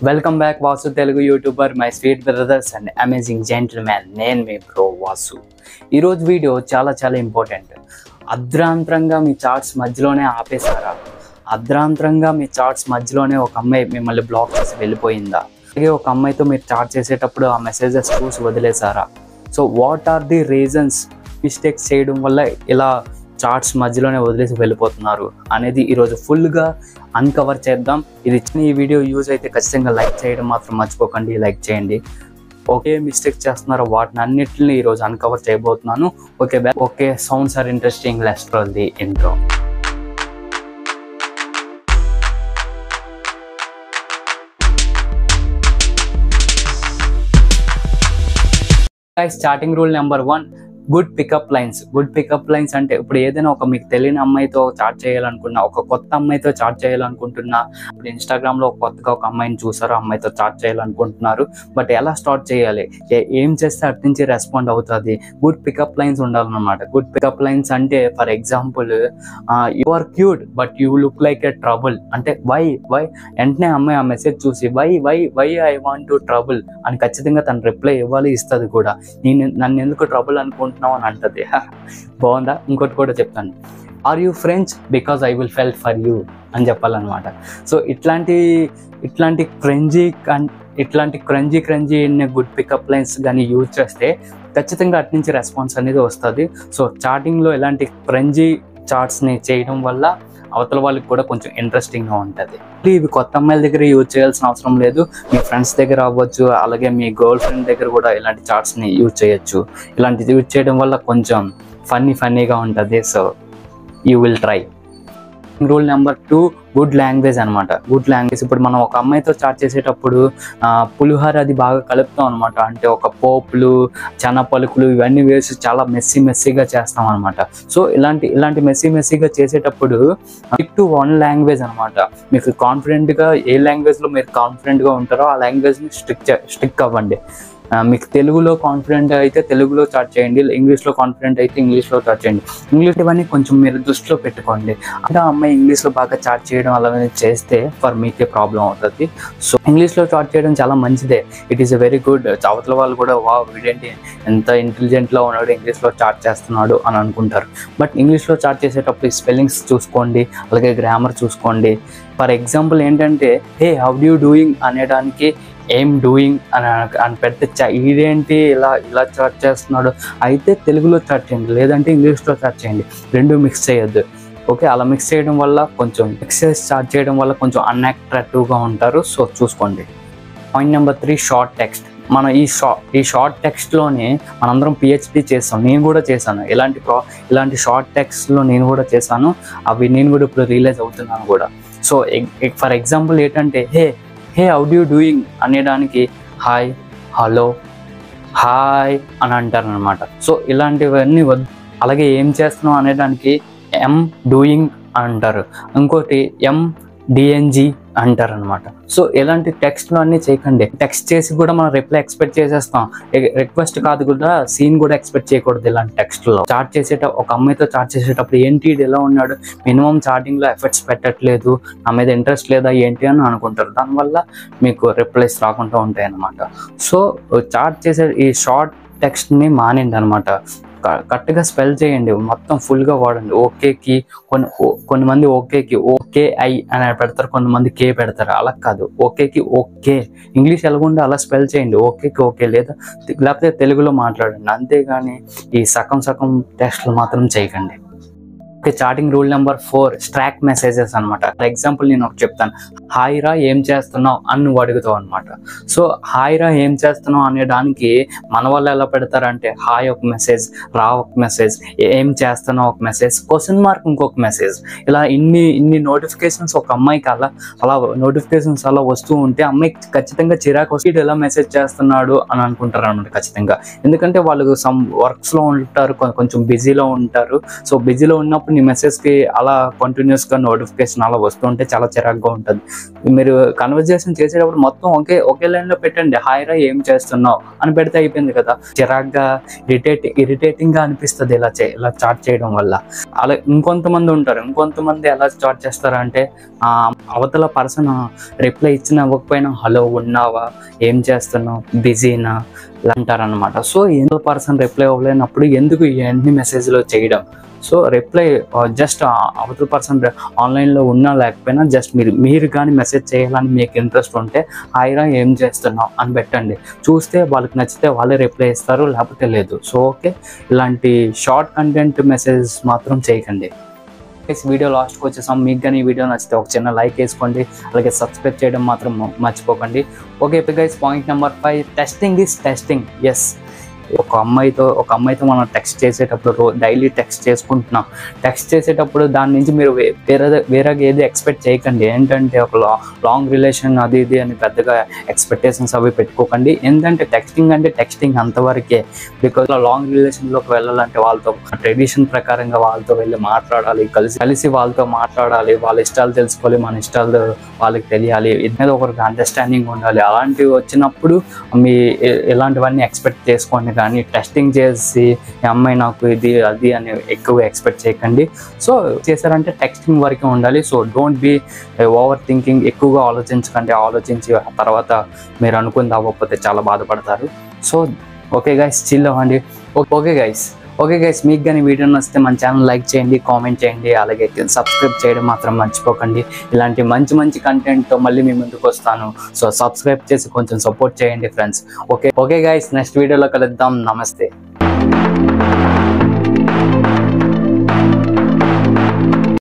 Welcome back Vasu Telugu YouTuber my sweet brothers and amazing gentlemen. నేను మీ bro Vasu. ఈరోజు video చాలా ఇంపార్టెంట్. అర్ధరాంతరంగా మీ చార్ట్స్ మధ్యలోనే ఆపేశారా? అర్ధరాంతరంగా మీ చార్ట్స్ మధ్యలోనే ఒక అమ్మాయి మిమ్మల్ని బ్లాక్ చేసి వెళ్ళిపోయిందా? అలాగే ఒక అమ్మాయితో మీరు చాట్ చేసేటప్పుడు ఆ మెసేజెస్ చూసి వదిలేసారా? So what are the reasons mistakes చేయడం వల్ల ఇలా చార్ట్స్ మధ్యలోనే వదిలేసి వెళ్ళిపోతున్నారు అనేది ఈరోజు ఫుల్గా అన్కవర్ చేద్దాం. ఈ వీడియో యూజ్ అయితే ఖచ్చితంగా లైక్ చేయడం మాత్రం మర్చిపోకండి. లైక్ చేయండి. ఓకే, మిస్టేక్ చేస్తున్నారో వాటిని అన్నిటిని ఈరోజు అన్కవర్ చేయబోతున్నాను. Okay, sounds are interesting. Let's roll the intro. Starting rule number 1, good pickup lines. Good pickup lines అంటే ఇప్పుడు ఏదైనా ఒక మీకు తెలియని అమ్మాయితో చాట్ చేయాలనుకున్నా, ఒక కొత్త అమ్మాయితో చాట్ చేయాలనుకుంటున్నా, ఇప్పుడు ఇన్స్టాగ్రామ్లో కొత్తగా ఒక అమ్మాయిని చూసారు, అమ్మాయితో చాట్ చేయాలనుకుంటున్నారు. బట్ ఎలా స్టార్ట్ చేయాలి, ఏం చేస్తే అటు నుంచి రెస్పాండ్ అవుతుంది? గుడ్ పికప్ లైన్స్ ఉండాలన్నమాట. గుడ్ పికప్ లైన్స్ అంటే for example, you are cute but you look like a trouble అంటే వై వెంటనే అమ్మాయి ఆ మెసేజ్ చూసి why I want to trouble అని ఖచ్చితంగా తను రిప్లై ఇవ్వాలి, ఇస్తుంది కూడా. నన్ను ఎందుకు ట్రబుల్ అనుకుంటున్నావు అని అంటది. బాగుందా? ఇంకోటి కూడా చెప్తాను, are you French because I will felt for you అని చెప్పాలన్నమాట. సో ఇట్లాంటి క్రంజీ గుడ్ పికప్ లైన్స్ కానీ యూజ్ చేస్తే ఖచ్చితంగా అటు నుంచి రెస్పాన్స్ అనేది వస్తుంది. సో చాటింగ్లో ఇలాంటి క్రంజీ చాట్స్ని చేయడం వల్ల అవతల వాళ్ళకి కూడా కొంచెం ఇంట్రెస్టింగ్గా ఉంటుంది. ఇవి కొత్త అమ్మాయిల దగ్గర యూజ్ చేయాల్సిన అవసరం లేదు. మీ ఫ్రెండ్స్ దగ్గర అవ్వచ్చు, అలాగే మీ గర్ల్ ఫ్రెండ్ దగ్గర కూడా ఇలాంటి చాట్స్ని యూజ్ చేయొచ్చు. ఇలాంటిది యూజ్ చేయడం వల్ల కొంచెం ఫన్నీగా ఉంటుంది. So you will try. Rule number 2, good language అనమాట. గుడ్ లాంగ్వేజ్, ఇప్పుడు మనం ఒక అమ్మాయితో చాట్ చేసేటప్పుడు పులిహోర అది బాగా కలుపుతాం అనమాట. అంటే ఒక పోపులు, చెన పలుకులు ఇవన్నీ వేసి చాలా మెస్సీగా చేస్తాం అనమాట. సో ఇలాంటి మెస్సీగా చేసేటప్పుడు టు వన్ లాంగ్వేజ్ అనమాట. మీకు కాన్ఫిడెంట్గా ఏ లాంగ్వేజ్లో మీరు కాన్ఫిడెంట్గా ఉంటారో ఆ లాంగ్వేజ్ని స్టిక్ అవ్వండి. మీకు తెలుగులో కాన్ఫిడెంట్ అయితే తెలుగులో చాట్ చేయండి, ఇంగ్లీష్లో కాన్ఫిడెంట్ అయితే ఇంగ్లీష్లో చాట్ చేయండి. ఇంగ్లీష్ ఇవన్నీ కొంచెం మీరు దృష్టిలో పెట్టుకోండి. అంటే ఆ అమ్మాయి ఇంగ్లీష్లో బాగా చాట్ చేయడం అలాగే చేస్తే ఫర్ మీకే ప్రాబ్లం అవుతుంది. సో ఇంగ్లీష్లో చాట్ చేయడం చాలా మంచిదే. It is a very good. అవతల వాళ్ళు కూడా వీడేంటి ఎంత ఇంటెలిజెంట్గా ఉన్నాడు, ఇంగ్లీష్లో చాట్ చేస్తున్నాడు అని అనుకుంటారు. బట్ ఇంగ్లీష్లో చాట్ చేసేటప్పుడు స్పెల్లింగ్స్ చూసుకోండి, అలాగే గ్రామర్ చూసుకోండి. ఫర్ ఎగ్జాంపుల్ ఏంటంటే, hey how do you doing అనేదానికి ఏం డూయింగ్ అని పెడితే ఇదేంటి ఇలా చాట్ చేస్తున్నాడు, అయితే తెలుగులో చాట్ చేయండి, లేదంటే ఇంగ్లీష్లో చాట్ చేయండి. రెండు మిక్స్ చేయొద్దు. ఓకే, అలా మిక్స్ చేయడం వల్ల కొంచెం చాట్ చేయడం వల్ల కొంచెం అన్అట్రాక్టివ్గా ఉంటారు. సో చూసుకోండి. Point number 3, short text. మనం ఈ షార్ట్ టెక్స్ట్లోనే మనందరం PhD చేస్తాం. నేను కూడా చేశాను ఇలాంటి షార్ట్ టెక్స్ట్లో నేను కూడా చేశాను. అవి నేను కూడా ఇప్పుడు రియలైజ్ అవుతున్నాను కూడా. సో ఫర్ ఎగ్జాంపుల్ ఏంటంటే, hey how do you doing అనేదానికి హాయ్, హలో, హాయ్ అని అంటారు అనమాట. సో ఇలాంటివన్నీ అలాగే ఏం చేస్తున్నావు అనేదానికి ఎం డూయింగ్ అంటారు, ఇంకోటి MDNG అంటారు అనమాట. సో ఇలాంటి టెక్స్ట్లో అన్నీ చేయకండి. టెక్స్ట్ చేసి కూడా మనం రిప్లై ఎక్స్పెక్ట్ చేసేస్తాం. రిక్వెస్ట్ కాదు కూడా, సీన్ కూడా ఎక్స్పెక్ట్ చేయకూడదు ఇలాంటి టెక్స్ట్లో. ఒక అమ్మాయితో చాట్ చేసేటప్పుడు ఏంటి ఇది ఎలా ఉన్నాడు, మినిమం చాటింగ్లో ఎఫర్ట్స్ పెట్టట్లేదు, నా మీద ఇంట్రెస్ట్ లేదా ఏంటి అని అనుకుంటారు. దానివల్ల మీకు రిప్లైస్ రాకుండా ఉంటాయి అన్నమాట. సో చాట్ చేసే ఈ షార్ట్ టెక్స్ట్ని మానేయండి అనమాట. కరెక్ట్గా స్పెల్ చేయండి, మొత్తం ఫుల్గా వాడండి. ఓకేకి కొంతమంది ఓకే ఐ అని పెడతారు, కొంతమంది కే పెడతారు. అలా కాదు, ఓకేకి ఓకే, ఇంగ్లీష్ ఎలాగుండో అలా స్పెల్ చేయండి. ఓకేకి ఓకే, లేకపోతే తెలుగులో మాట్లాడండి. అంతేగాని ఈ సగం టెక్స్ట్లు మాత్రం చేయకండి. చాటింగ్ రూల్ నెంబర్ 4, స్ట్రాక్ మెసేజెస్ అనమాట. ఫర్ ఎగ్జాంపుల్ నేను ఒకటి చెప్తాను, హాయ్ రా ఏం చేస్తున్నావు అని నువ్వు అడుగుతావు అనమాట. సో హాయ్ రా ఏం చేస్తున్నావు అనేదానికి మన వాళ్ళు ఎలా పెడతారంటే, హాయ్ ఒక మెసేజ్, రా ఒక మెసేజ్, ఏం చేస్తున్నావు ఒక మెసేజ్, క్వశ్చన్ మార్క్ ఇంకొక మెసేజ్. ఇలా ఇన్ని నోటిఫికేషన్స్ ఒక అమ్మాయికి అలా నోటిఫికేషన్స్ అలా వస్తూ ఉంటే అమ్మాయికి ఖచ్చితంగా చిరాకు వచ్చి ఎలా మెసేజ్ చేస్తున్నాడు అని అనుకుంటారు అనమాట ఖచ్చితంగా. ఎందుకంటే వాళ్ళు సమ్ వర్క్స్లో ఉంటారు, కొంచెం బిజీలో ఉంటారు. సో బిజీలో ఉన్నప్పుడు నీ మెసేజ్కి అలా కంటిన్యూస్గా నోటిఫికేషన్ అలా వస్తుంటే చాలా చిరాగ్గా ఉంటుంది. మీరు కన్వర్జేషన్ చేసేటప్పుడు మొత్తం ఒకే లైన్లో పెట్టండి, హాయ్ రా ఏం చేస్తున్నావు అని పెడితే అయిపోయింది కదా. చిరాగ్గా ఇరిటేటింగ్గా అనిపిస్తుంది ఇలా చాట్ చేయడం వల్ల. అలా ఇంకొంతమంది ఉంటారు, ఇంకొంతమంది ఎలా చాట్ చేస్తారంటే అవతల పర్సన్ రిప్లై ఇచ్చినా ఇవ్వకపోయినా హలో ఉన్నావా, ఏం చేస్తున్నావు, బిజీనా అంటారనమాట. సో ఇంకో పర్సన్ రిప్లై ఇవ్వలేనప్పుడు ఎందుకు ఎన్ని మెసేజ్లో చేయడం. సో రిప్లై జస్ట్ అవతల పర్సన్ ఆన్లైన్లో ఉన్నా లేకపోయినా జస్ట్ మీరు కానీ మెసేజ్ చేయాలని మీకు ఇంట్రెస్ట్ ఉంటే హాయిరా ఏం చేస్తున్నావు అని పెట్టండి. చూస్తే వాళ్ళకి నచ్చితే వాళ్ళే రిప్లై ఇస్తారు, లేకపోతే లేదు. సో ఓకే, ఇలాంటి షార్ట్ కంటెంట్ మెసేజ్ మాత్రం చేయకండి. వీడియో లాస్ట్కి వచ్చేసాం. మీకు కానీ ఈ వీడియో నచ్చితే ఒక చిన్న లైక్ వేసుకోండి, అలాగే సబ్స్క్రైబ్ చేయడం మాత్రం మర్చిపోకండి. Okay guys, point number 5, testing is testing. Yes, ఒక అమ్మాయితో మనం టెక్స్ట్ చేసేటప్పుడు డైలీ టెక్స్ట్ చేసుకుంటున్నాం. టెక్స్ట్ చేసేటప్పుడు దాని నుంచి మీరు వేరేగా ఏది ఎక్స్పెక్ట్ చేయకండి. ఏంటంటే ఒక లాంగ్ రిలేషన్ అది ఇది అని పెద్దగా ఎక్స్పెక్టేషన్స్ అవి పెట్టుకోకండి. ఏంటంటే టెక్స్టింగ్ అంటే టెక్స్టింగ్ అంతవరకే. బికాజ్ లాంగ్ రిలేషన్లోకి వెళ్ళాలంటే వాళ్ళతో ట్రెడిషన్ ప్రకారంగా వాళ్ళతో వెళ్ళి మాట్లాడాలి, కలిసి వాళ్ళతో మాట్లాడాలి, వాళ్ళ ఇష్టాలు తెలుసుకోవాలి, మన ఇష్టాలు వాళ్ళకి తెలియాలి, ఇది మీద ఒకరికి అండర్స్టాండింగ్ ఉండాలి. అలాంటివి వచ్చినప్పుడు ఇలాంటివన్నీ ఎక్స్పెక్ట్ చేసుకోండి. కానీ టెస్టింగ్ చేసి ఈ అమ్మాయి నాకు ఇది అది అని ఎక్కువ ఎక్స్పెక్ట్ చేయకండి. సో చేశారంటే టెక్స్టింగ్ వరకే ఉండాలి. So don't be over thinking, ఎక్కువగా ఆలోచించకండి. ఆలోచించి తర్వాత మీరు అనుకుంది అవ్వకపోతే చాలా బాధపడతారు. సో ఓకే గైస్, చిల్ అవ్వండి. ఓకే గైస్, మీకు కానీ వీడియో నచ్చితే మన ఛానల్ లైక్ చేయండి, కామెంట్ చేయండి, అలాగే సబ్స్క్రైబ్ చేయడం మాత్రం మర్చిపోకండి. ఇలాంటి మంచి కంటెంట్తో మళ్ళీ మీ ముందుకు వస్తాను. సో సబ్స్క్రైబ్ చేసి కొంచెం సపోర్ట్ చేయండి ఫ్రెండ్స్. ఓకే గైస్, నెక్స్ట్ వీడియోలో కలుద్దాం. నమస్తే.